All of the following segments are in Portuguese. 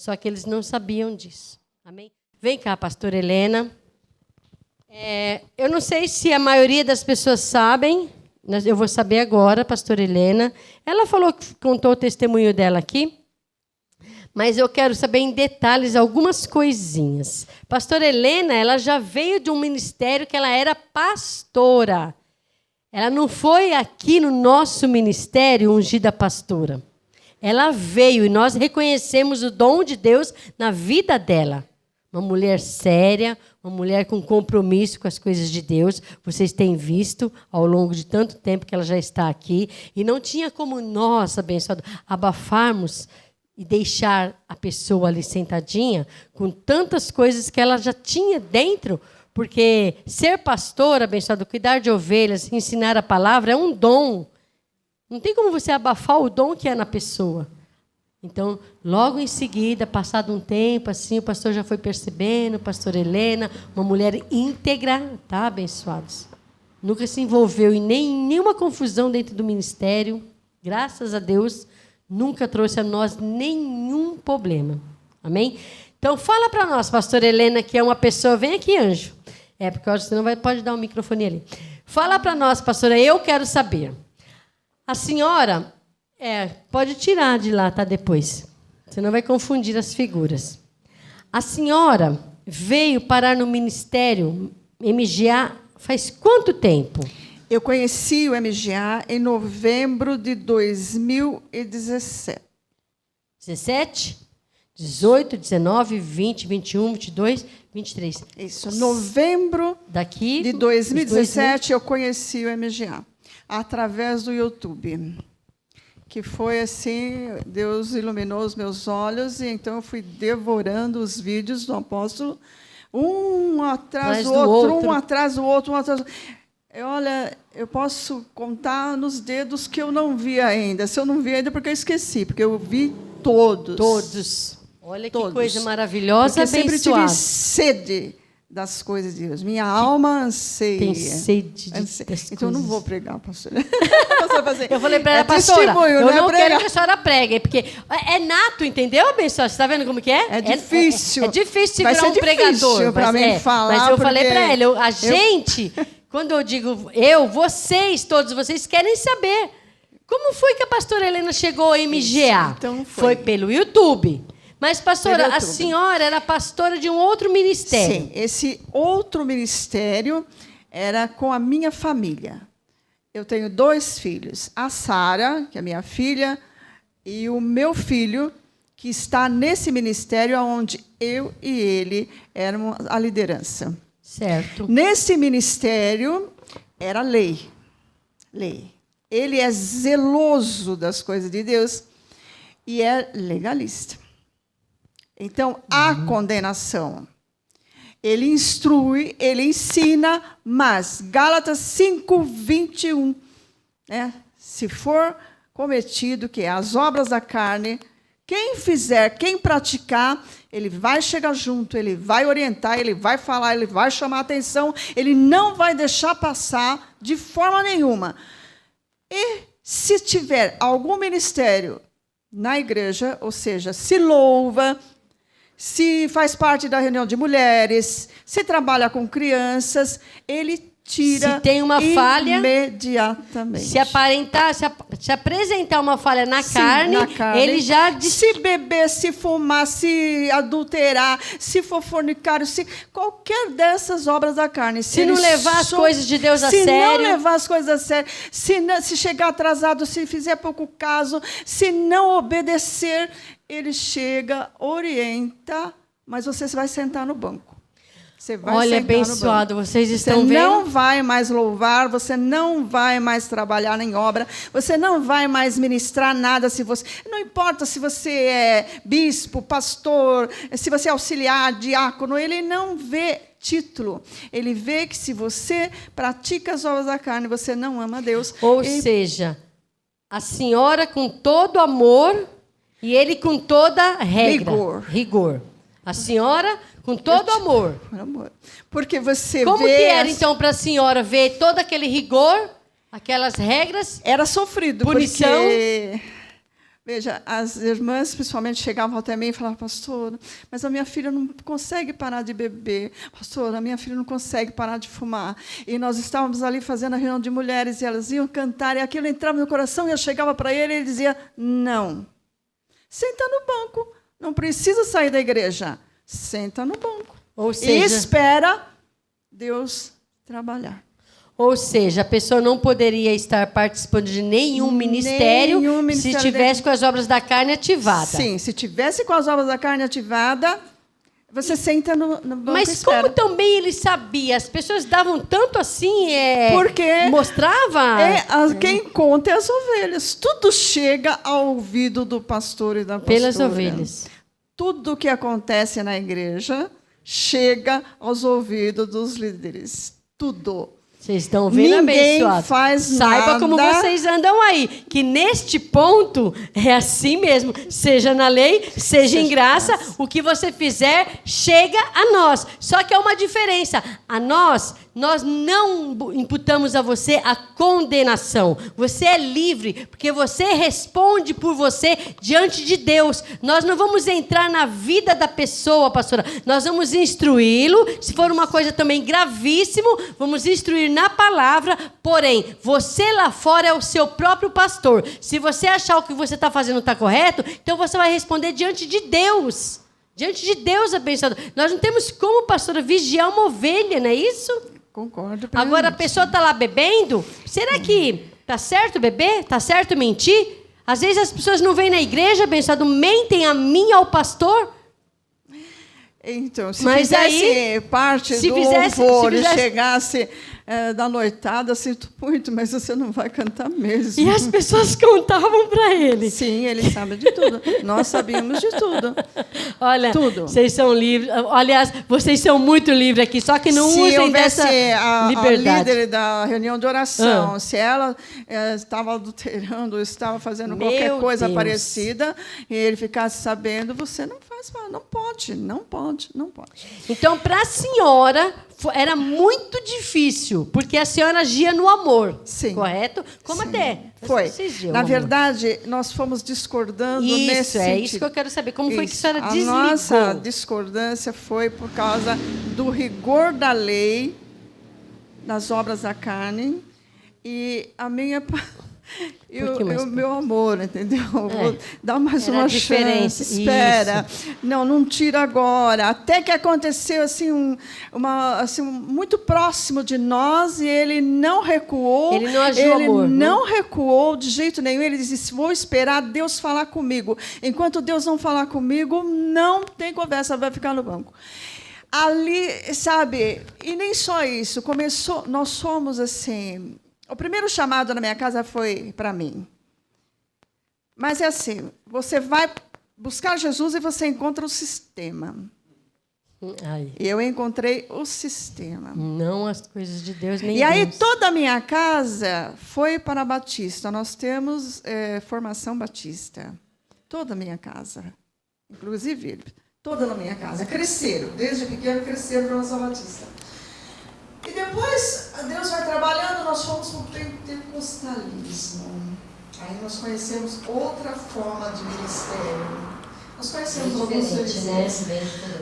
Só que eles não sabiam disso. Amém? Vem cá, pastora Helena. Eu não sei se a maioria das pessoas sabem, eu vou saber agora, pastora Helena. Ela contou o testemunho dela aqui, mas eu quero saber em detalhes algumas coisinhas. Pastora Helena, ela já veio de um ministério que ela era pastora. Ela não foi aqui no nosso ministério ungida pastora. Ela veio e nós reconhecemos o dom de Deus na vida dela. Uma mulher séria, uma mulher com compromisso com as coisas de Deus. Vocês têm visto ao longo de tanto tempo que ela já está aqui. E não tinha como nós, abençoados, abafarmos e deixar a pessoa ali sentadinha com tantas coisas que ela já tinha dentro. Porque ser pastor, abençoado, cuidar de ovelhas, ensinar a palavra é um dom. Não tem como você abafar o dom que é na pessoa. Então, logo em seguida, passado um tempo, assim, o pastor já foi percebendo, pastora Helena, uma mulher íntegra, tá, abençoados? Nunca se envolveu em nenhuma confusão dentro do ministério. Graças a Deus, nunca trouxe a nós nenhum problema. Amém? Então, fala para nós, pastora Helena, que é uma pessoa... Vem aqui, anjo. Porque eu acho que você não pode dar um microfone ali. Fala para nós, pastora, eu quero saber. A senhora... pode tirar de lá, tá, depois. Senão vai confundir as figuras. A senhora veio parar no ministério MGA faz quanto tempo? Eu conheci o MGA em novembro de 2017. 17? 18, 19, 20, 21, 22, 23. Isso, novembro de 2017 eu conheci o MGA, através do YouTube. Que foi assim, Deus iluminou os meus olhos, e então eu fui devorando os vídeos do apóstolo, um atrás do outro, um atrás do outro, um atrás do outro. Olha, eu posso contar nos dedos que eu não vi ainda. Se eu não vi ainda, porque eu esqueci, porque eu vi todos. Todos. Olha que todos. Coisa maravilhosa, porque sempre tive sede das coisas de Deus. Minha alma anseia. Tem sede das então, coisas. eu não vou pregar, pastora. Eu falei para ela, pastora, eu não quero que a senhora pregue, porque é nato, entendeu, abençoada? Você está vendo como que é? É difícil. É difícil segurar um pregador. Para mim falar. Mas eu falei para ela, gente, quando eu digo vocês, todos vocês querem saber. Como foi que a pastora Helena chegou ao MGA? Então foi pelo YouTube. Mas, pastora, a senhora era pastora de um outro ministério. Sim, esse outro ministério era com a minha família. Eu tenho 2 filhos. A Sara, que é minha filha, e o meu filho, que está nesse ministério onde eu e ele éramos a liderança. Certo. Nesse ministério era lei. Lei. Ele é zeloso das coisas de Deus e é legalista. Então, há condenação. Ele instrui, ele ensina, mas Gálatas 5:21, se for cometido, que é as obras da carne, quem fizer, quem praticar, ele vai chegar junto, ele vai orientar, ele vai falar, ele vai chamar a atenção, ele não vai deixar passar de forma nenhuma. E se tiver algum ministério na igreja, ou seja, se louva, se faz parte da reunião de mulheres, se trabalha com crianças, ele tira se tem uma falha, imediatamente. Se apresentar uma falha na carne, ele já... Se beber, se fumar, se adulterar, se for fornicário, se qualquer dessas obras da carne. Se não levar as coisas de Deus a sério. Se não levar as coisas a sério, se chegar atrasado, se fizer pouco caso, se não obedecer, ele chega, orienta, mas você vai sentar no banco. Você vai Olha, sentar abençoado, no banco. vocês estão vendo? Você não vai mais louvar, você não vai mais trabalhar em obra, você não vai mais ministrar nada. Não importa se você é bispo, pastor, se você é auxiliar, diácono, ele não vê título. Ele vê que se você pratica as obras da carne, você não ama Deus. Ou seja, a senhora com todo amor e ele com toda regra. Rigor. A senhora com todo amor. Porque você Como que era, então, para a senhora ver todo aquele rigor, aquelas regras? Era sofrido. Punição? Veja, as irmãs principalmente chegavam até mim e falavam, pastora, mas a minha filha não consegue parar de beber. Pastora, a minha filha não consegue parar de fumar. E nós estávamos ali fazendo a reunião de mulheres e elas iam cantar e aquilo entrava no coração e eu chegava para ele e ele dizia, não, senta no banco, não precisa sair da igreja, senta no banco. Ou seja, e espera Deus trabalhar. Ou seja, a pessoa não poderia estar participando de nenhum ministério se tivesse com as obras da carne ativadas. Sim, se tivesse com as obras da carne ativada, você senta no banco. Mas como também ele sabia? As pessoas davam tanto assim, porque mostrava? Quem conta é as ovelhas. Tudo chega ao ouvido do pastor e da pastora. Pelas ovelhas. Tudo que acontece na igreja chega aos ouvidos dos líderes. Tudo. Vocês estão vendo, abençoado? Saiba como vocês andam aí, que neste ponto é assim mesmo. Seja na lei, seja em graça, o que você fizer chega a nós. Só que há uma diferença. A nós não imputamos a você a condenação. Você é livre, porque você responde por você diante de Deus. Nós não vamos entrar na vida da pessoa, pastora. Nós vamos instruí-lo. Se for uma coisa também gravíssimo, vamos instruir na palavra. Porém, você lá fora é o seu próprio pastor. Se você achar o que você está fazendo está correto, então você vai responder diante de Deus. Diante de Deus, abençoado. Nós não temos como, pastora, vigiar uma ovelha, não é isso? Concordo. Agora a pessoa está lá bebendo. Será que está certo beber? Está certo mentir? Às vezes as pessoas não vêm na igreja, abençoado, mentem a mim e ao pastor. Então, se fizesse parte do louvor e chegasse da noitada, sinto muito, mas você não vai cantar mesmo. E as pessoas contavam para ele. Sim, ele sabe de tudo. Nós sabíamos de tudo. Olha, tudo. Vocês são livres. Aliás, vocês são muito livres aqui, só que não usem dessa liberdade. A líder da reunião de oração, se ela estava adulterando, estava fazendo qualquer coisa parecida, e ele ficasse sabendo, você não faz mal, não pode. Então, para a senhora, era muito difícil, porque a senhora agia no amor. Sim. Correto? Como Sim. até? Foi. Na verdade, nós fomos discordando nesse sentido. Isso que eu quero saber. Como foi que a senhora desligou? A nossa discordância foi por causa do rigor da lei, das obras da carne, e a minha... meu amor, entendeu? Vou dar mais uma chance. Espera. Não tira agora. Até que aconteceu assim, muito próximo de nós e ele não recuou. Ele não agiu amor. Ele não recuou de jeito nenhum. Ele disse, vou esperar Deus falar comigo. Enquanto Deus não falar comigo, não tem conversa, vai ficar no banco. Ali, sabe, e nem só isso. Nós somos assim... O primeiro chamado na minha casa foi para mim. Mas é assim, você vai buscar Jesus e você encontra o sistema. Eu encontrei o sistema. Não as coisas de Deus, nem E aí toda a minha casa foi para Batista. Nós temos formação batista. Toda a minha casa. Inclusive ele. Toda na minha casa. Cresceram. Desde pequeno cresceram para a formação batista. E depois, Deus vai trabalhando, nós fomos para o pentecostalismo. Aí nós conhecemos outra forma de ministério. Nós conhecemos alguns fariseus.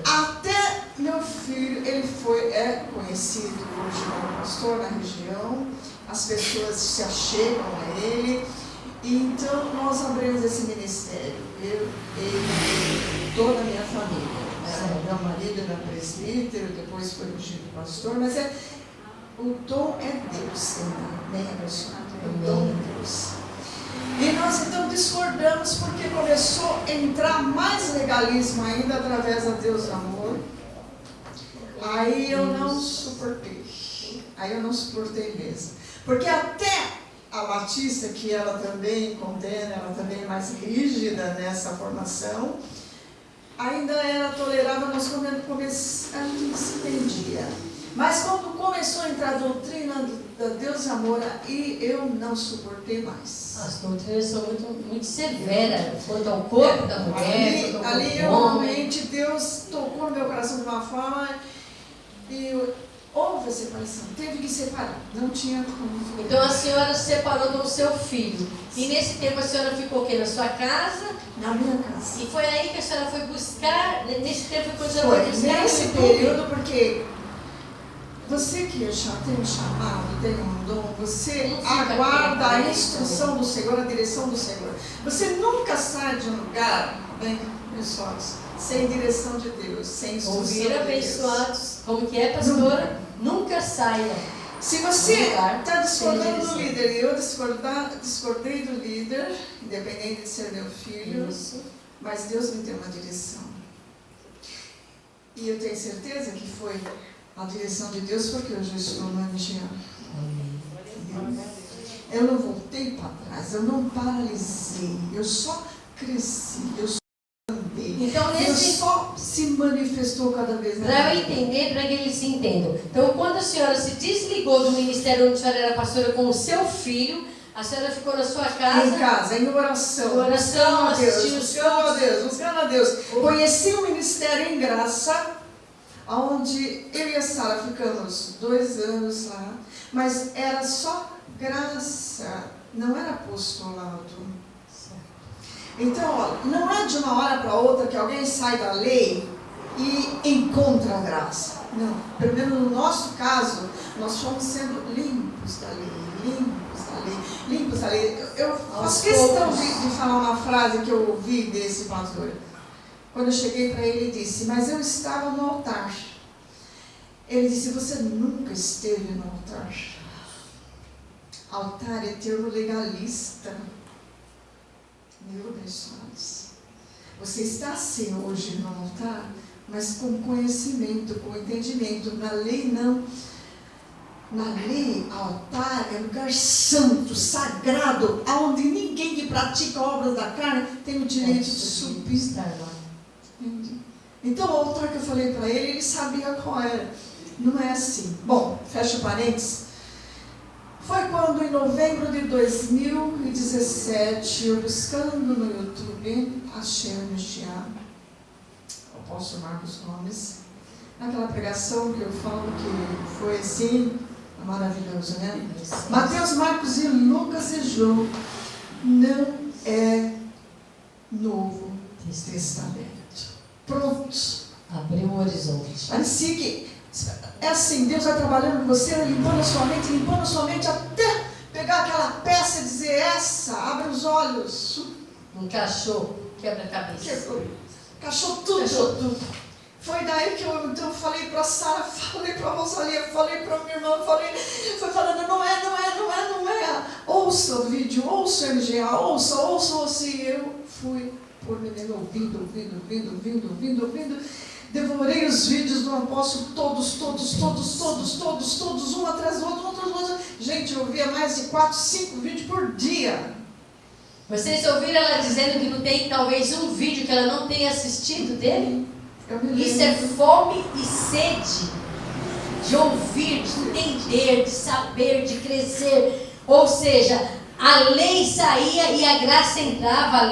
Até meu filho, ele é conhecido hoje como pastor na região. As pessoas se achegam a ele. E então, nós abrimos esse ministério. Eu, ele, toda a minha família. Meu marido era presbítero, depois foi ungido pastor, mas o dom é Deus também, né, pessoal? O dom é Deus. E nós então discordamos porque começou a entrar mais legalismo ainda através da Deus do amor. Aí eu não suportei. Mesmo. Porque até a Batista, que ela também condena, ela também é mais rígida nessa formação, ainda era tolerável, mas quando a gente se entendia. Mas quando começou a entrar a doutrina da Deus e amor, aí eu não suportei mais. As doutrinas são muito severas quanto ao corpo da mulher. Ali realmente Deus tocou no meu coração de uma forma e houve separação, teve que separar, não tinha como. Então a senhora se separou do seu filho. E nesse tempo a senhora ficou o quê? Na sua casa? Na minha casa. E foi aí que a senhora foi buscar? Nesse tempo foi quando a senhora foi buscar? Nesse período, porque você que tem um chamado, tem um dom, você aguarda a instrução do Senhor, a direção do Senhor. Você nunca sai de um lugar, bem, pessoas, sem direção de Deus, sem instrução de Deus. Ouvir abençoados, como que é, pastora? Nunca saia. Se você está discordando do líder, e eu discordei do líder, independente de ser meu filho, mas Deus me deu uma direção. E eu tenho certeza que foi a direção de Deus, porque hoje eu estou no MGA. Eu não voltei para trás, eu não paralisei, eu só cresci, eu só andei. Então, Deus só se manifestou cada vez mais. Para eu entender, para que eles se entendam. Então, quando a senhora se desligou do ministério onde a senhora era pastora com o seu filho, a senhora ficou na sua casa? Em casa, em oração. Oração, buscando a Deus. Conheci o ministério em graça, onde eu e a Sara ficamos 2 anos lá, mas era só graça, não era apostolado. Então, não é de uma hora para outra que alguém sai da lei e encontra a graça. Não. Pelo menos no nosso caso, nós fomos sendo limpos da lei. Eu faço questão de falar uma frase que eu ouvi desse pastor. Quando eu cheguei para ele, ele disse, mas eu estava no altar. Ele disse, você nunca esteve no altar. Altar é termo legalista. Meu abençoados. Você está sim hoje no altar, mas com conhecimento, com entendimento. Na lei não. Na lei, altar é lugar santo, sagrado, onde ninguém que pratica obras da carne tem o direito de subir. Então o altar que eu falei para ele, ele sabia qual era. Não é assim. Bom, fecha parênteses. Foi quando, em novembro de 2017, eu buscando no YouTube, achei o MGA, o apóstolo Marcos Gomes, naquela pregação que eu falo que foi assim, maravilhoso, né? Mateus, Marcos e Lucas e João não é Novo Testamento. Prontos. Abriu o horizonte. Parecia que é assim, Deus vai trabalhando com você, limpando a sua mente até pegar aquela peça e dizer, essa, abre os olhos. Encaixou, quebra-cabeça. Quebrou. Encaixou tudo. Foi daí que eu então falei para a Sara, falei para a Rosalia, falei para a minha irmã, foi falando, não é. Ouça o vídeo, ouça o MGA, ouça. E eu fui por menino ouvindo. Devorei os vídeos do apóstolo, todos, um atrás do outro. Gente, eu ouvia mais de 4, 5 vídeos por dia. Vocês ouviram ela dizendo que não tem talvez um vídeo que ela não tenha assistido dele? Isso é fome e sede de ouvir, de entender, de saber, de crescer. Ou seja, a lei saía e a graça entrava,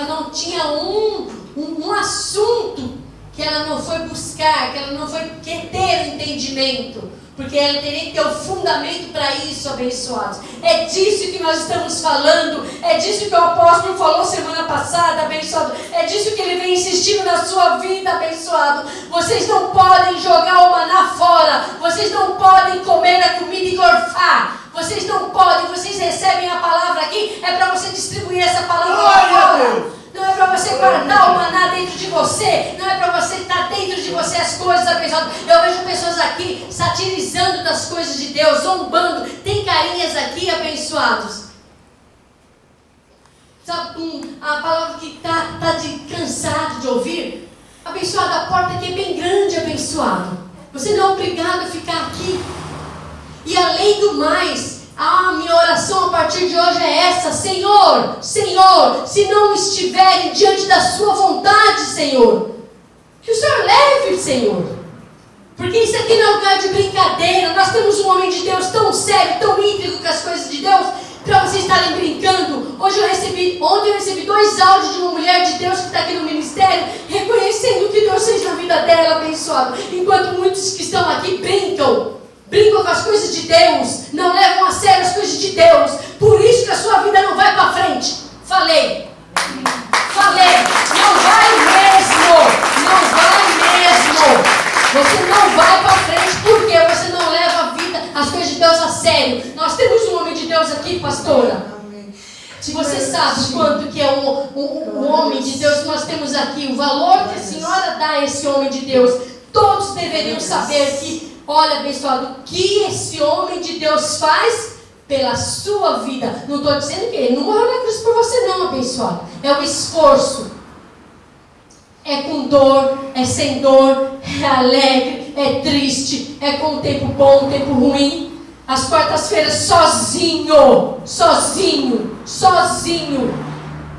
não tinha um assunto que ela não foi buscar, que ela não foi ter entendimento, porque ela teria que ter o fundamento para isso, abençoados. É disso que nós estamos falando, é disso que o apóstolo falou semana passada, abençoado, é disso que ele vem insistindo na sua vida, abençoado. Vocês não podem jogar o maná fora, vocês não podem comer a comida e gorfar, vocês não podem, vocês recebem a palavra aqui, é para você distribuir essa palavra fora. Não é para você guardar o maná dentro de você, não é para você estar dentro de você as coisas, abençoadas. Eu vejo pessoas aqui satirizando das coisas de Deus, zombando, tem carinhas aqui, abençoados. Sabe, a palavra que está cansado de ouvir, abençoado, a porta aqui é bem grande, abençoado. Você não é obrigado a ficar aqui. E além do mais, a minha oração a partir de hoje é essa: Senhor, se não estiverem diante da sua vontade, Senhor, que o Senhor leve, Senhor, porque isso aqui não é lugar de brincadeira. Nós temos um homem de Deus tão sério, tão íntegro com as coisas de Deus, para vocês estarem brincando. Ontem eu recebi 2 áudios de uma mulher de Deus que está aqui no ministério, reconhecendo o que Deus fez na vida dela, abençoado. Enquanto muitos que estão aqui brincam com as coisas de Deus, não levam a sério as coisas de Deus. Por isso que a sua vida não vai para frente. Falei, não vai mesmo. Você não vai para frente porque você não leva a vida, as coisas de Deus a sério. Nós temos um homem de Deus aqui, pastora. Se você sabe quanto que é um homem de Deus que nós temos aqui, o valor que a senhora dá a esse homem de Deus, todos deveriam saber que, olha, abençoado, o que esse homem de Deus faz pela sua vida. Não estou dizendo que ele não morreu na cruz por você não, abençoado. É o esforço. É com dor, é sem dor, é alegre, é triste, é com tempo bom, tempo ruim. As quartas-feiras sozinho.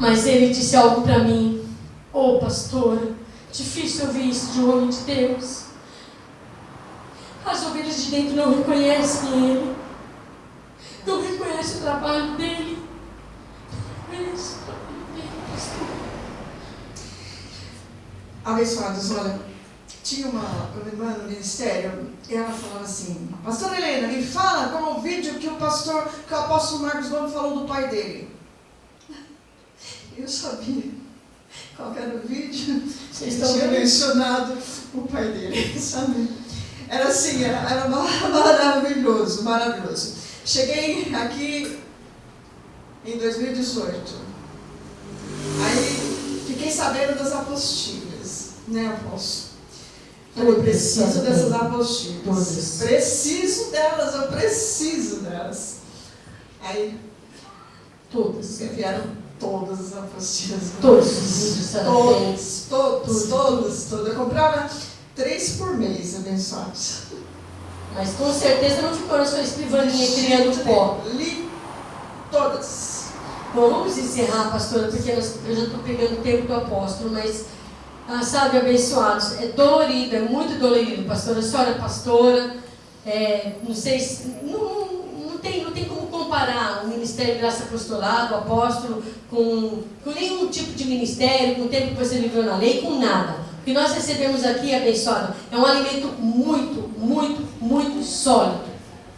Mas ele disse algo para mim. Ô, pastora, difícil ouvir isso de um homem de Deus. As ovelhas de dentro não reconhecem ele. Não reconhecem o trabalho dele. Não reconhecem o trabalho dele, pastor. Abençoados, olha, tinha uma irmã no ministério e ela falava assim: Pastora Helena, me fala qual é o vídeo que o apóstolo Marcos Gomes falou do pai dele. Eu sabia qual era o vídeo. Ele tinha mencionado o pai dele, sabe? Era assim, era maravilhoso. Cheguei aqui em 2018. Aí fiquei sabendo das apostilas, né, apóstolo? Eu preciso dessas apostilas. Preciso delas. Aí, todas. Vieram todas as apostilas. Todos. Eu comprava 3 por mês, abençoados. Mas com certeza não ficou na sua escrivaninha criando pó. Li todas. Bom, vamos encerrar, pastora, porque eu já estou pegando o tempo do apóstolo, mas, sabe, abençoados, é dolorido, é muito dolorido, pastora. A senhora é pastora, não sei se... Não tem como comparar o Ministério de Graça Apostolado, o apóstolo, com nenhum tipo de ministério, com o tempo que você viveu na lei, com nada. O que nós recebemos aqui, abençoado, é um alimento muito, muito, muito sólido.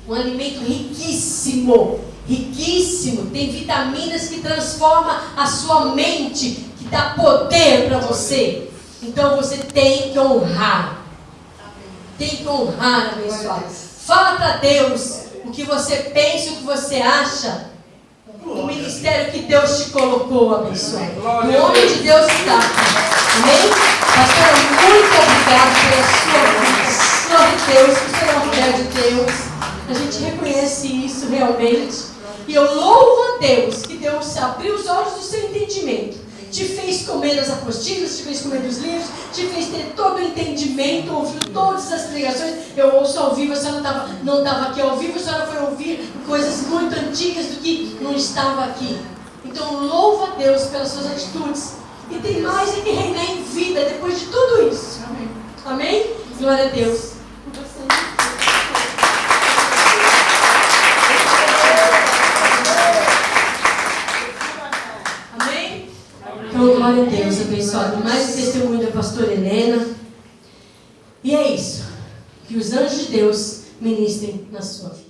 Um alimento riquíssimo. Tem vitaminas que transformam a sua mente, que dá poder para você. Então você tem que honrar. Abençoado. Fala para Deus o que você pensa, o que você acha. O ministério que Deus te colocou, abençoado. O homem de Deus está aqui. Amém? Pastora, muito obrigada pela sua vida. Glória a Deus, você é uma mulher de Deus. A gente reconhece isso realmente. E eu louvo a Deus, que Deus abriu os olhos do seu entendimento. Te fez comer as apostilas, te fez comer os livros, te fez ter todo o entendimento, ouviu todas as pregações. Eu ouço ao vivo, a senhora não estava aqui ao vivo, a senhora foi ouvir coisas muito antigas do que não estava aqui. Então louvo a Deus pelas suas atitudes. E tem mais é que reinar em vida depois de tudo isso. Amém? Amém? Glória a Deus. Amém? Então, glória a Deus, abençoado. Mais um testemunho da pastora Helena. E é isso. Que os anjos de Deus ministrem na sua vida.